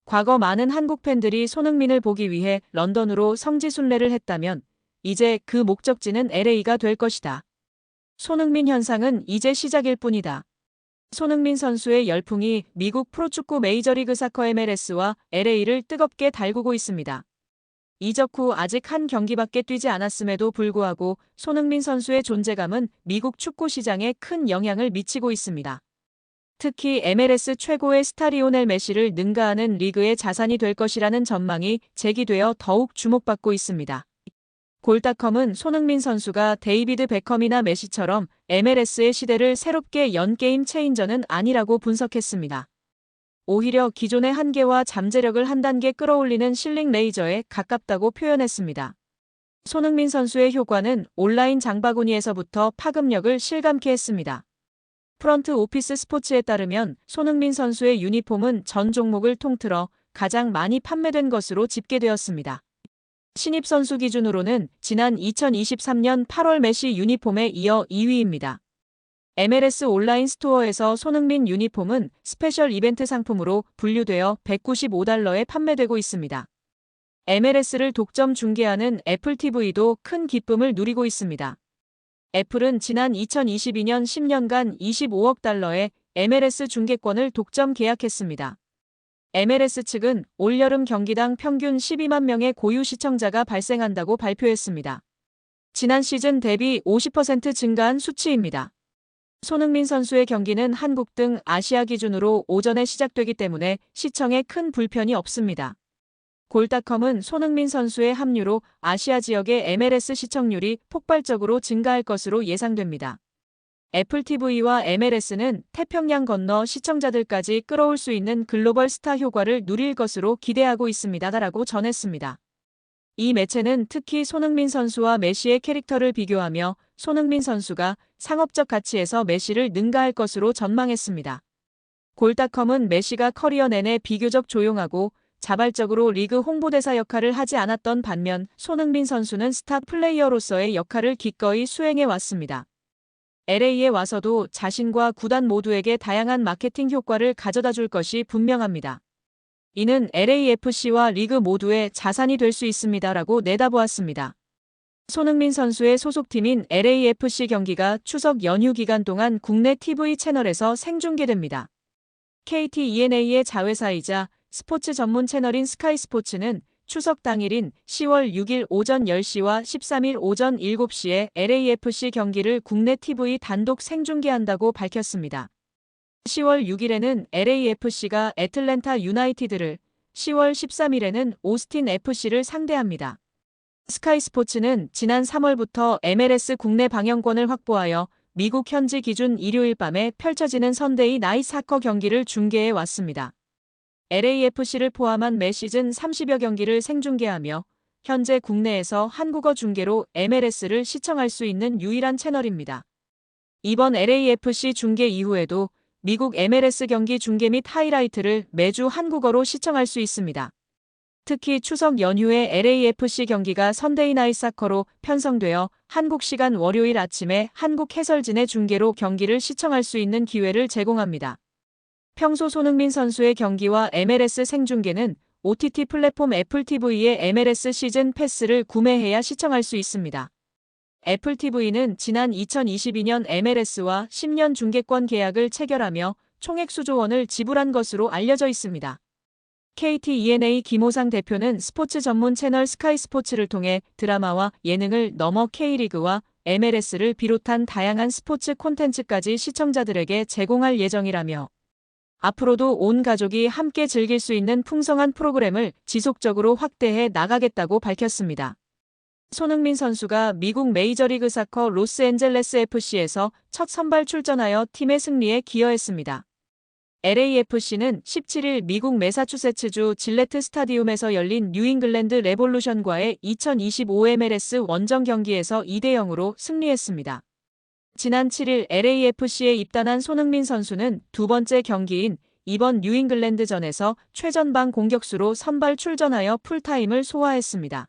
과거 많은 한국 팬들이 손흥민을 보기 위해 런던으로 성지순례를 했다면 이제 그 목적지는 LA가 될 것이다. 손흥민 현상은 이제 시작일 뿐이다. 손흥민 선수의 열풍이 미국 프로축구 메이저리그 사커 MLS와 LA를 뜨겁게 달구고 있습니다. 이적 후 아직 한 경기밖에 뛰지 않았음에도 불구하고 손흥민 선수의 존재감은 미국 축구 시장에 큰 영향을 미치고 있습니다. 특히 MLS 최고의 스타 리오넬 메시를 능가하는 리그의 자산이 될 것이라는 전망이 제기되어 더욱 주목받고 있습니다. 골닷컴은 손흥민 선수가 데이비드 베컴이나 메시처럼 MLS의 시대를 새롭게 연 게임 체인저는 아니라고 분석했습니다. 오히려 기존의 한계와 잠재력을 한 단계 끌어올리는 실링 레이저에 가깝다고 표현했습니다. 손흥민 선수의 효과는 온라인 장바구니에서부터 파급력을 실감케 했습니다. 프런트 오피스 스포츠에 따르면 손흥민 선수의 유니폼은 전 종목을 통틀어 가장 많이 판매된 것으로 집계되었습니다. 신입선수 기준으로는 지난 2023년 8월 메시 유니폼에 이어 2위입니다. MLS 온라인 스토어에서 손흥민 유니폼은 스페셜 이벤트 상품으로 분류되어 $195에 판매되고 있습니다. MLS를 독점 중계하는 애플 TV도 큰 기쁨을 누리고 있습니다. 애플은 지난 2022년 10년간 $25억 MLS 중계권을 독점 계약했습니다. MLS 측은 올여름 경기당 평균 12만 명의 고유 시청자가 발생한다고 발표했습니다. 지난 시즌 대비 50% 증가한 수치입니다. 손흥민 선수의 경기는 한국 등 아시아 기준으로 오전에 시작되기 때문에 시청에 큰 불편이 없습니다. 골닷컴은 손흥민 선수의 합류로 아시아 지역의 MLS 시청률이 폭발적으로 증가할 것으로 예상됩니다. 애플 TV와 MLS는 태평양 건너 시청자들까지 끌어올 수 있는 글로벌 스타 효과를 누릴 것으로 기대하고 있습니다라고 전했습니다. 이 매체는 특히 손흥민 선수와 메시의 캐릭터를 비교하며 손흥민 선수가 상업적 가치에서 메시를 능가할 것으로 전망했습니다. 골닷컴은 메시가 커리어 내내 비교적 조용하고 자발적으로 리그 홍보대사 역할을 하지 않았던 반면 손흥민 선수는 스타 플레이어로서의 역할을 기꺼이 수행해 왔습니다. LA에 와서도 자신과 구단 모두에게 다양한 마케팅 효과를 가져다 줄 것이 분명합니다. 이는 LAFC와 리그 모두의 자산이 될 수 있습니다라고 내다보았습니다. 손흥민 선수의 소속팀인 LAFC 경기가 추석 연휴 기간 동안 국내 TV 채널에서 생중계됩니다. KT ENA의 자회사이자 스포츠 전문 채널인 스카이 스포츠는 추석 당일인 10월 6일 오전 10시와 13일 오전 7시에 LAFC 경기를 국내 TV 단독 생중계한다고 밝혔습니다. 10월 6일에는 LAFC가 애틀랜타 유나이티드를, 10월 13일에는 오스틴 FC를 상대합니다. 스카이 스포츠는 지난 3월부터 MLS 국내 방영권을 확보하여 미국 현지 기준 일요일 밤에 펼쳐지는 선데이 나잇 사커 경기를 중계해 왔습니다. LAFC를 포함한 매 시즌 30여 경기를 생중계하며 현재 국내에서 한국어 중계로 MLS를 시청할 수 있는 유일한 채널입니다. 이번 LAFC 중계 이후에도 미국 MLS 경기 중계 및 하이라이트를 매주 한국어로 시청할 수 있습니다. 특히 추석 연휴에 LAFC 경기가 선데이 나잇 사커로 편성되어 한국 시간 월요일 아침에 한국 해설진의 중계로 경기를 시청할 수 있는 기회를 제공합니다. 평소 손흥민 선수의 경기와 MLS 생중계는 OTT 플랫폼 애플 TV의 MLS 시즌 패스를 구매해야 시청할 수 있습니다. 애플 TV는 지난 2022년 MLS와 10년 중계권 계약을 체결하며 총액 수조 원을 지불한 것으로 알려져 있습니다. KT ENA 김호상 대표는 스포츠 전문 채널 스카이 스포츠를 통해 드라마와 예능을 넘어 K리그와 MLS를 비롯한 다양한 스포츠 콘텐츠까지 시청자들에게 제공할 예정이라며 앞으로도 온 가족이 함께 즐길 수 있는 풍성한 프로그램을 지속적으로 확대해 나가겠다고 밝혔습니다. 손흥민 선수가 미국 메이저리그 사커 로스앤젤레스 FC에서 첫 선발 출전하여 팀의 승리에 기여했습니다. LAFC는 17일 미국 매사추세츠주 질레트 스타디움에서 열린 뉴잉글랜드 레볼루션과의 2025 MLS 원정 경기에서 2대0으로 승리했습니다. 지난 7일 LAFC에 입단한 손흥민 선수는 두 번째 경기인 이번 뉴잉글랜드전에서 최전방 공격수로 선발 출전하여 풀타임을 소화했습니다.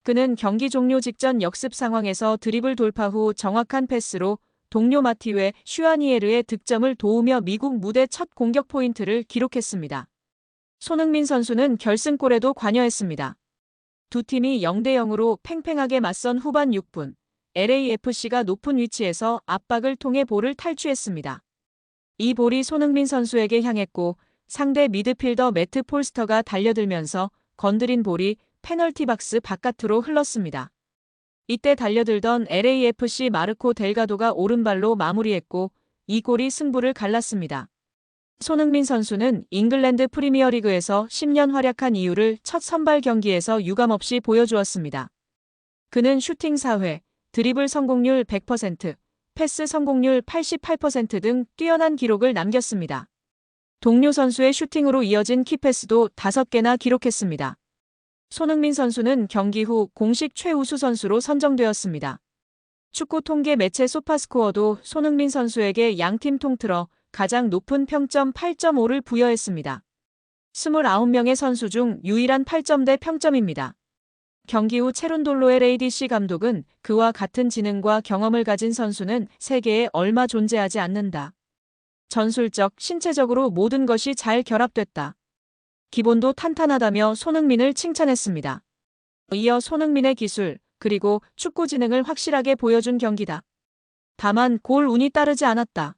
그는 경기 종료 직전 역습 상황에서 드리블 돌파 후 정확한 패스로 동료 마티웨 슈아니에르의 득점을 도우며 미국 무대 첫 공격 포인트를 기록했습니다. 손흥민 선수는 결승골에도 관여했습니다. 두 팀이 0대 0으로 팽팽하게 맞선 후반 6분, LAFC가 높은 위치에서 압박을 통해 볼을 탈취했습니다. 이 볼이 손흥민 선수에게 향했고 상대 미드필더 매트 폴스터가 달려들면서 건드린 볼이 페널티 박스 바깥으로 흘렀습니다. 이때 달려들던 LAFC 마르코 델가도가 오른발로 마무리했고 이 골이 승부를 갈랐습니다. 손흥민 선수는 잉글랜드 프리미어리그에서 10년 활약한 이유를 첫 선발 경기에서 유감없이 보여주었습니다. 그는 슈팅 4회, 드리블 성공률 100%, 패스 성공률 88% 등 뛰어난 기록을 남겼습니다. 동료 선수의 슈팅으로 이어진 키패스도 5개나 기록했습니다. 손흥민 선수는 경기 후 공식 최우수 선수로 선정되었습니다. 축구 통계 매체 소파스코어도 손흥민 선수에게 양팀 통틀어 가장 높은 평점 8.5를 부여했습니다. 29명의 선수 중 유일한 8점대 평점입니다. 경기 후 체룬돌로의 레이디시 감독은 그와 같은 지능과 경험을 가진 선수는 세계에 얼마 존재하지 않는다. 전술적, 신체적으로 모든 것이 잘 결합됐다. 기본도 탄탄하다며 손흥민을 칭찬했습니다. 이어 손흥민의 기술, 그리고 축구 지능을 확실하게 보여준 경기다. 다만 골 운이 따르지 않았다.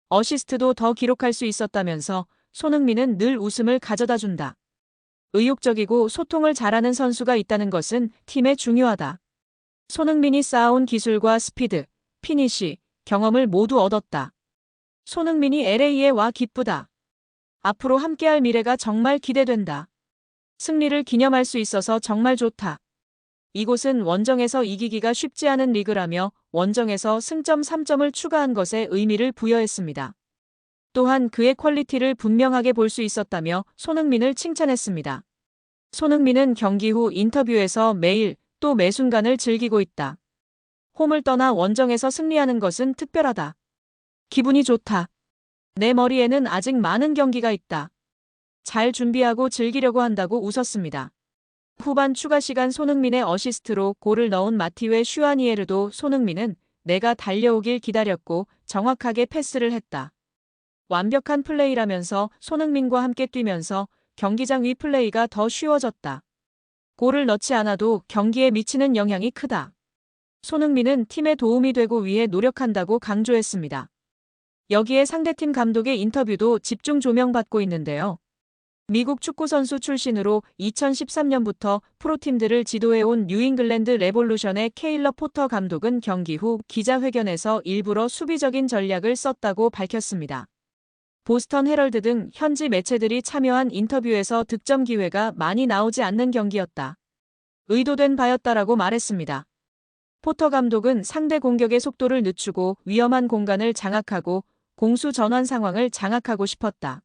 어시스트도 더 기록할 수 있었다면서 손흥민은 늘 웃음을 가져다 준다. 의욕적이고 소통을 잘하는 선수가 있다는 것은 팀에 중요하다. 손흥민이 쌓아온 기술과 스피드, 피니시, 경험을 모두 얻었다. 손흥민이 LA에 와 기쁘다. 앞으로 함께할 미래가 정말 기대된다. 승리를 기념할 수 있어서 정말 좋다. 이곳은 원정에서 이기기가 쉽지 않은 리그라며 원정에서 승점 3점을 추가한 것에 의미를 부여했습니다. 또한 그의 퀄리티를 분명하게 볼 수 있었다며 손흥민을 칭찬했습니다. 손흥민은 경기 후 인터뷰에서 매일 또 매 순간을 즐기고 있다. 홈을 떠나 원정에서 승리하는 것은 특별하다. 기분이 좋다. 내 머리에는 아직 많은 경기가 있다. 잘 준비하고 즐기려고 한다고 웃었습니다. 후반 추가 시간 손흥민의 어시스트로 골을 넣은 마티웨 슈아니에르도 손흥민은 내가 달려오길 기다렸고 정확하게 패스를 했다. 완벽한 플레이라면서 손흥민과 함께 뛰면서 경기장 위 플레이가 더 쉬워졌다. 골을 넣지 않아도 경기에 미치는 영향이 크다. 손흥민은 팀에 도움이 되고 위해 노력한다고 강조했습니다. 여기에 상대팀 감독의 인터뷰도 집중 조명받고 있는데요. 미국 축구선수 출신으로 2013년부터 프로팀들을 지도해온 뉴잉글랜드 레볼루션의 케일러 포터 감독은 경기 후 기자회견에서 일부러 수비적인 전략을 썼다고 밝혔습니다. 보스턴 헤럴드 등 현지 매체들이 참여한 인터뷰에서 득점 기회가 많이 나오지 않는 경기였다. 의도된 바였다라고 말했습니다. 포터 감독은 상대 공격의 속도를 늦추고 위험한 공간을 장악하고 공수 전환 상황을 장악하고 싶었다.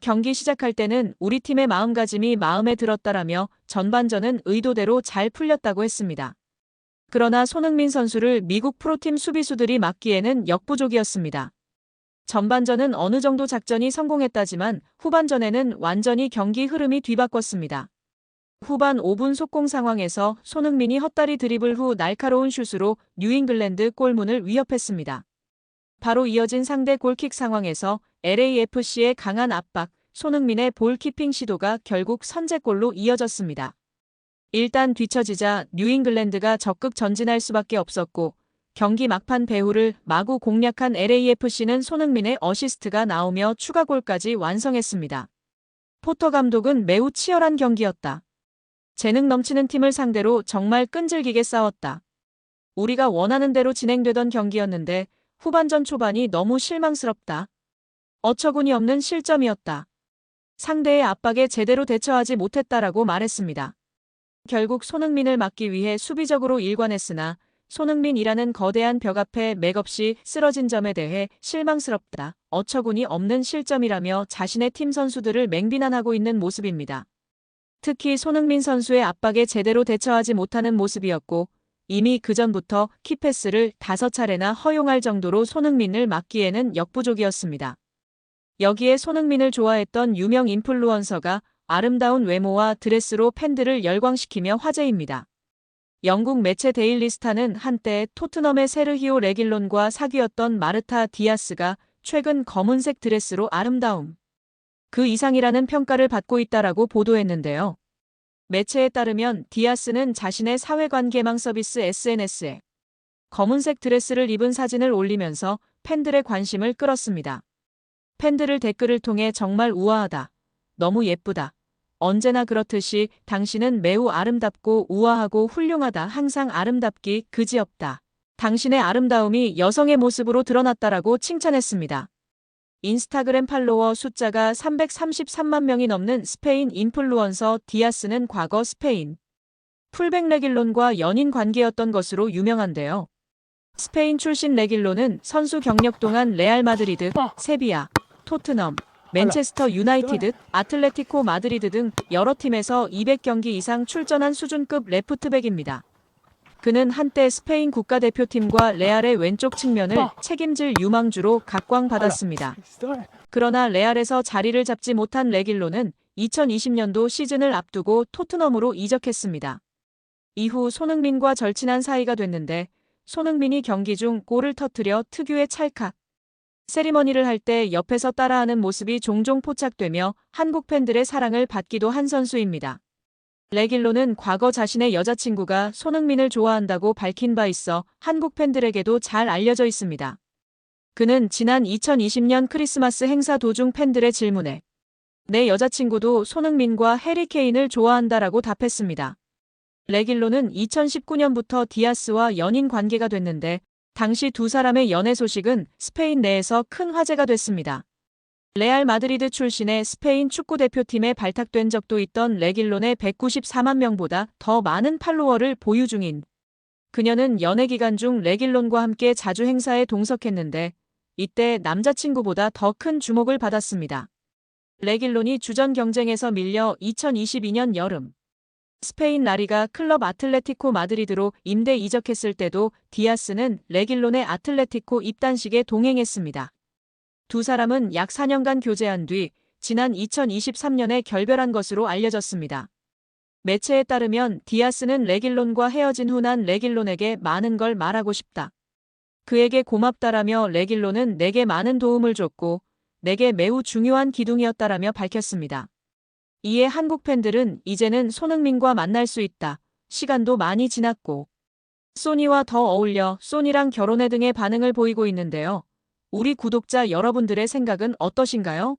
경기 시작할 때는 우리 팀의 마음가짐이 마음에 들었다라며 전반전은 의도대로 잘 풀렸다고 했습니다. 그러나 손흥민 선수를 미국 프로팀 수비수들이 막기에는 역부족이었습니다. 전반전은 어느 정도 작전이 성공했다지만 후반전에는 완전히 경기 흐름이 뒤바뀌었습니다. 후반 5분 속공 상황에서 손흥민이 헛다리 드리블 후 날카로운 슛으로 뉴잉글랜드 골문을 위협했습니다. 바로 이어진 상대 골킥 상황에서 LAFC의 강한 압박, 손흥민의 볼키핑 시도가 결국 선제골로 이어졌습니다. 일단 뒤처지자 뉴잉글랜드가 적극 전진할 수밖에 없었고 경기 막판 배후를 마구 공략한 LAFC는 손흥민의 어시스트가 나오며 추가골까지 완성했습니다. 포터 감독은 매우 치열한 경기였다. 재능 넘치는 팀을 상대로 정말 끈질기게 싸웠다. 우리가 원하는 대로 진행되던 경기였는데 후반전 초반이 너무 실망스럽다. 어처구니 없는 실점이었다. 상대의 압박에 제대로 대처하지 못했다라고 말했습니다. 결국 손흥민을 막기 위해 수비적으로 일관했으나 손흥민이라는 거대한 벽 앞에 맥없이 쓰러진 점에 대해 실망스럽다. 어처구니 없는 실점이라며 자신의 팀 선수들을 맹비난하고 있는 모습입니다. 특히 손흥민 선수의 압박에 제대로 대처하지 못하는 모습이었고 이미 그전부터 키패스를 5차례나 허용할 정도로 손흥민을 막기에는 역부족이었습니다. 여기에 손흥민을 좋아했던 유명 인플루언서가 아름다운 외모와 드레스로 팬들을 열광시키며 화제입니다. 영국 매체 데일리 스타는 한때 토트넘의 세르히오 레길론과 사귀었던 마르타 디아스가 최근 검은색 드레스로 아름다움. 그 이상이라는 평가를 받고 있다라고 보도했는데요. 매체에 따르면 디아스는 자신의 사회관계망 서비스 SNS에 검은색 드레스를 입은 사진을 올리면서 팬들의 관심을 끌었습니다. 팬들을 댓글을 통해 정말 우아하다. 너무 예쁘다. 언제나 그렇듯이 당신은 매우 아름답고 우아하고 훌륭하다. 항상 아름답기 그지없다. 당신의 아름다움이 여성의 모습으로 드러났다라고 칭찬했습니다. 인스타그램 팔로워 숫자가 333만 명이 넘는 스페인 인플루언서 디아스는 과거 스페인 풀백 레길론과 연인 관계였던 것으로 유명한데요. 스페인 출신 레길론은 선수 경력 동안 레알 마드리드, 세비야, 토트넘, 맨체스터 유나이티드, 아틀레티코 마드리드 등 여러 팀에서 200경기 이상 출전한 수준급 레프트백입니다. 그는 한때 스페인 국가대표팀과 레알의 왼쪽 측면을 책임질 유망주로 각광받았습니다. 그러나 레알에서 자리를 잡지 못한 레길론은 2020년도 시즌을 앞두고 토트넘으로 이적했습니다. 이후 손흥민과 절친한 사이가 됐는데 손흥민이 경기 중 골을 터뜨려 특유의 찰칵 세리머니를 할 때 옆에서 따라하는 모습이 종종 포착되며 한국 팬들의 사랑을 받기도 한 선수입니다. 레길론은 과거 자신의 여자친구가 손흥민을 좋아한다고 밝힌 바 있어 한국 팬들에게도 잘 알려져 있습니다. 그는 지난 2020년 크리스마스 행사 도중 팬들의 질문에 내 여자친구도 손흥민과 해리 케인을 좋아한다라고 답했습니다. 레길론은 2019년부터 디아스와 연인 관계가 됐는데 당시 두 사람의 연애 소식은 스페인 내에서 큰 화제가 됐습니다. 레알 마드리드 출신의 스페인 축구대표팀에 발탁된 적도 있던 레길론의 194만 명보다 더 많은 팔로워를 보유 중인 그녀는 연애 기간 중 레길론과 함께 자주 행사에 동석했는데 이때 남자친구보다 더 큰 주목을 받았습니다. 레길론이 주전 경쟁에서 밀려 2022년 여름 스페인 라리가 클럽 아틀레티코 마드리드로 임대 이적했을 때도 디아스는 레길론의 아틀레티코 입단식에 동행했습니다. 두 사람은 약 4년간 교제한 뒤 지난 2023년에 결별한 것으로 알려졌습니다. 매체에 따르면 디아스는 레길론과 헤어진 후 난 레길론에게 많은 걸 말하고 싶다. 그에게 고맙다라며 레길론은 내게 많은 도움을 줬고 내게 매우 중요한 기둥이었다라며 밝혔습니다. 이에 한국 팬들은 이제는 손흥민과 만날 수 있다. 시간도 많이 지났고 소니와 더 어울려 소니랑 결혼해 등의 반응을 보이고 있는데요. 우리 구독자 여러분들의 생각은 어떠신가요?